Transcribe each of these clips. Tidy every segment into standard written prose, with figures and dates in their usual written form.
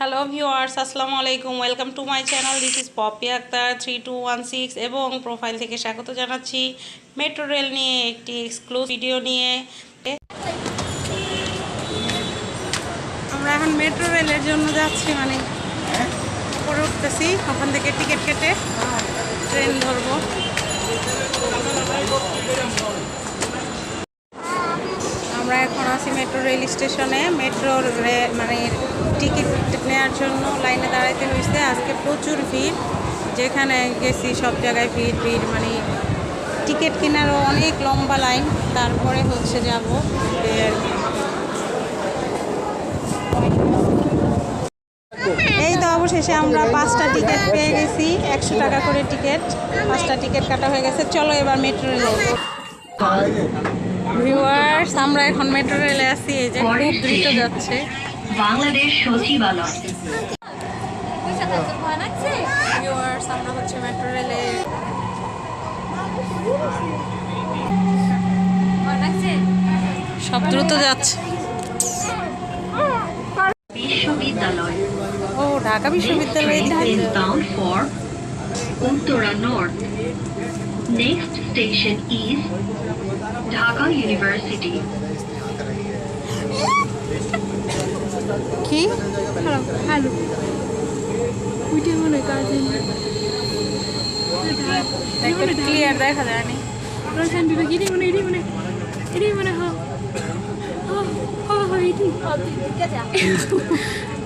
Hello viewers, আসসালামু আলাইকুম। Welcome to my channel. This is Popy Akter 3216 এবং প্রোফাইল থেকে স্বাগত জানাচ্ছি মেট্রো রেল নিয়ে একটি এক্সক্লুসিভ ভিডিও নিয়ে। আমরা এখন মেট্রো রেলের জন্য যাচ্ছি, মানে উপরে উঠতেছি, ওখান থেকে টিকিট কেটে ট্রেন ধরবো। আমরা এখন আছি মেট্রো রেল স্টেশনে। মেট্রো মানে টিকিট নেওয়ার জন্য লাইনে দাঁড়াইতে হয়েছে। আজকে প্রচুর ভিড়, যেখানে গেছি সব জায়গায় ভিড়, মানে টিকিট কেনারও অনেক লম্বা লাইন। তারপরে হচ্ছে যাব। এই তো অবশেষে আমরা 5টা টিকিট পেয়ে গেছি। 100 টাকা করে টিকিট, 5টা টিকিট কাটা হয়ে গেছে। চলো এবার মেট্রো রেলে। ভিউয়ার্স, আমরা এখন মেট্রো রেলে আছি। এই যে খুব দ্রুত যাচ্ছে বাংলাদেশ সচিবালয়। ভিউয়ার্স, আমরা হচ্ছে মেট্রো রেলে। সব দ্রুত যাচ্ছে। বিশ্ববিদ্যালয়। ও, ঢাকা বিশ্ববিদ্যালয় is bound for Uttara North. Next station is Dhaka University. কি হ্যালো ওইটা মনে কাজে ক্লিয়ার দেখা যায়নি। শান্তিটা কি মনে এটাই মনে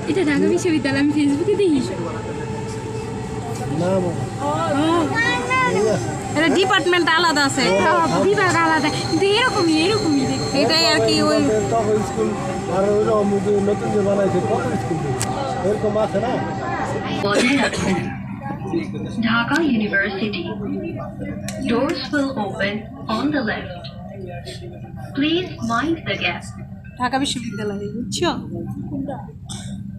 এটা ঢাকা বিশ্ববিদ্যালয়। আমি ফেসবুকে দেখি এটা ডিপার্টমেন্ট আলাদা আছে, বিভাগ আলাদা, কিন্তু এরকমই এটাই আর কি। ওই স্কুল আর নতুন যে বানাইছে কত স্কুল এরকম আছে না। Dhaka University. Doors will open on the left. Please mind the gap. Dhaka বিশ্ববিদ্যালয়, বুঝছো?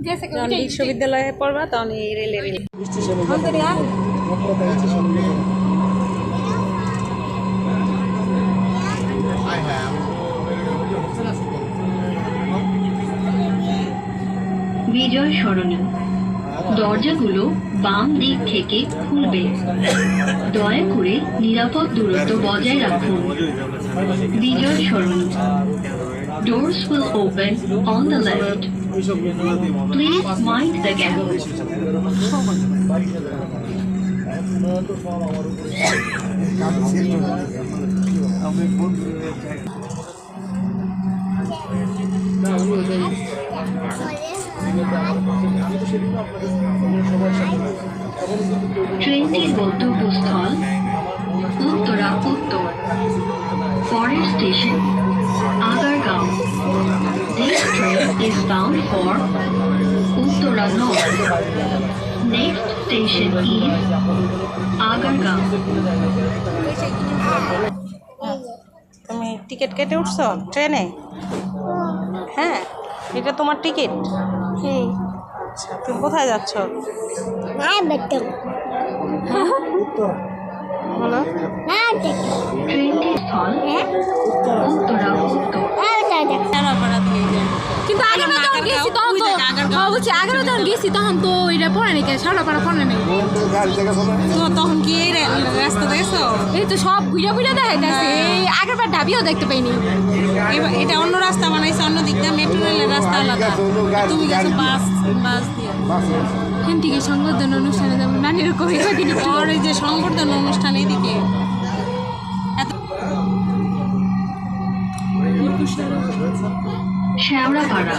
যখন বিশ্ববিদ্যালয়ে পড়বা তখন এই রেলে বিজয় সরণি। দরজাগুলো বাম দিক থেকে খুলবে। দয়া করে নিরাপদ দূরত্ব বজায় রাখুন। বিজয় সরণি। Doors will open on the left. Please mind the gap. ট্রেনটির গন্তব্যস্থল উত্তরা উত্তর। পরের station Agargaon. This train is bound for Uttara North. Next station is Agargaon. তুমি টিকিট কেটে উঠছো ট্রেনে? হ্যাঁ, এটা তোমার টিকিট? আচ্ছা, তুমি কোথায় যাচ্ছ? বলো। ট্রেনটির স্থল উত্তরা উত্তর। কিন্তু আগে যখন গেছি তখন তো বলছি, আগে যখন গেছি তখন তো এটা পড়ে নাকি সারাপাড়া পড়ে নেই। তখন কি এই রাস্তা দেখছো? এই তো সব ঘুরে দেখাইতেছে। এই আগের বার ঢাবিও দেখতে পাইনি। এটা অন্য রাস্তা বানাইছে, অন্য দিক দিয়ে মেট্রো রেলের রাস্তা আলাদা। তুমি গেছো বাস দিয়ে। এখান থেকে সংবর্ধনা অনুষ্ঠানে যাবো নানির কবি আর এই যে সংবর্ধনা অনুষ্ঠান এদিকে। শেওড়াপাড়া।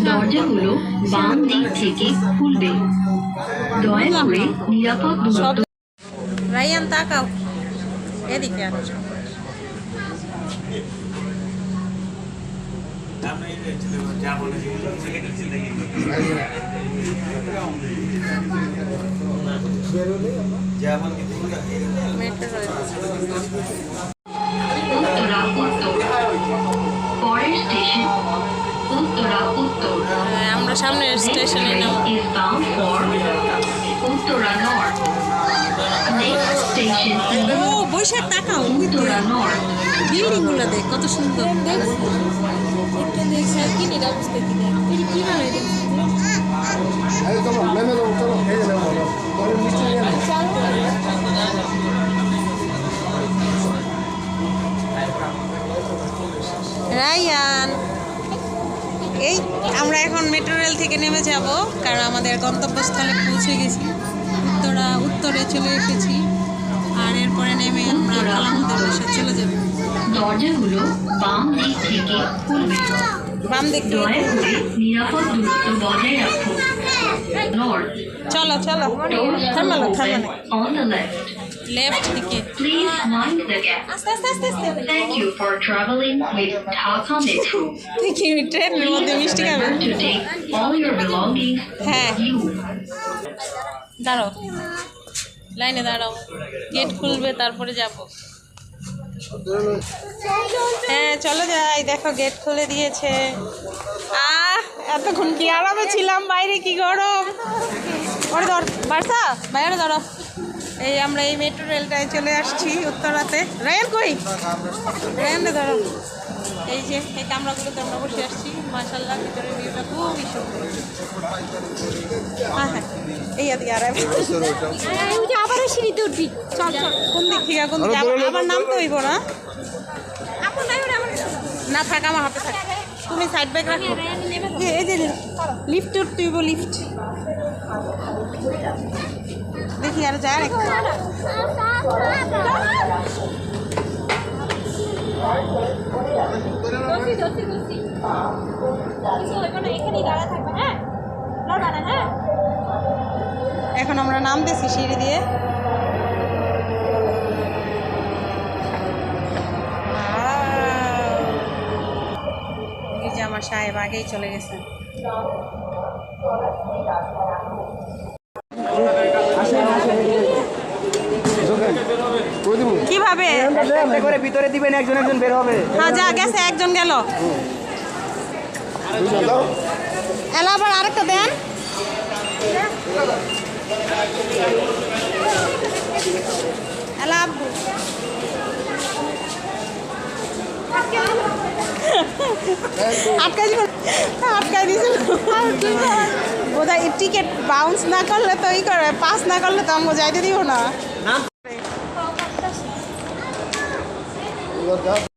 দরজাগুলো বাম দিক থেকে খুলবে। দয়া করে নিরাপদ দূরত্ব। রায়ান তাকাও এদিকে। আচ্ছা, উত্তরা উত্তর। পরের স্টেশন উত্তরা উত্তর। আমরা সামনের স্টেশনে নাম। is bound for Uttara North. Next station is ও বৈশাখ, তাকাও Uttara North. বিল্ডিং গুলো দেখ কত সুন্দর। কি নিরাপদ কি বানাই আমরা এখন মেট্রো রেল থেকে নেমে যাব, কারণ আমাদের গন্তব্যস্থলে পৌঁছে গেছি। উত্তরে চলে এসেছি, আর এরপরে নেমে আমরা আলামুদের বাসা চলে যাব। দরজাগুলো বাম দিক থেকে খুলবে। বাম দিক থেকে দয়া করে নিরাপদ দূরত্ব বজায় রাখুন। North. চলো চলো, Doors will থামালো open থামালো, on the left. লেফট দিকে। Please mind the gap. আস্তে আস্তে আস্তে আস্তে। Thank you for traveling with Dhaka Metro. দেখি ট্রেনের মধ্যে Please মিষ্টি খাবে। remember to take all your belongings হ্যাঁ, with you. দাঁড়াও, লাইনে দাঁড়াও, গেট খুলবে তারপরে যাব। হ্যাঁ চলো যাই, দেখো গেট খুলে দিয়েছে। এতক্ষণ কি আরামে ছিলাম, বাইরে কি গরম। ওরে ধর বার্সা, বাইরে ধরো। এই আমরা এই মেট্রো রেলটায় চলে আসছি উত্তরাতে। রায়ান কই? রায়ানরে ধরো। এই যে এই কামরাগুলোতে আমরা বসে আসছি। মাশাআল্লাহ, ভিতরের ভিউটা খুবই সুন্দর। হ্যাঁ হ্যাঁ, এই আদিকে আর ওই যে আবার সিঁড়িতে উঠবি, চল চল। কোন দিক থেকে কোন দিকে আবার নামতে হইব না? না থাক, আমার হাতে থাক, তুমি সাইড ব্যাগ রাখো। এই যে লিফট উঠতে হইব, লিফট দেখি আর যায় নাকি। এখন আমরা নামতেছি সিঁড়ি দিয়ে। এই যে আমার সাহেব আগেই চলে গেছে। কিভাবে করে ভিতরে দিবেন, একজন একজন বের হবে। হ্যাঁ যা গেছে, একজন গেল। এলা আবার আরেকটা দেন। এলা আব্বু আটকাই দিয়েছিল বোধহয়। টিকিট বাউন্স না করলে তো ই করে, পাস না করলে তো আমাকে যাইতে দিব না।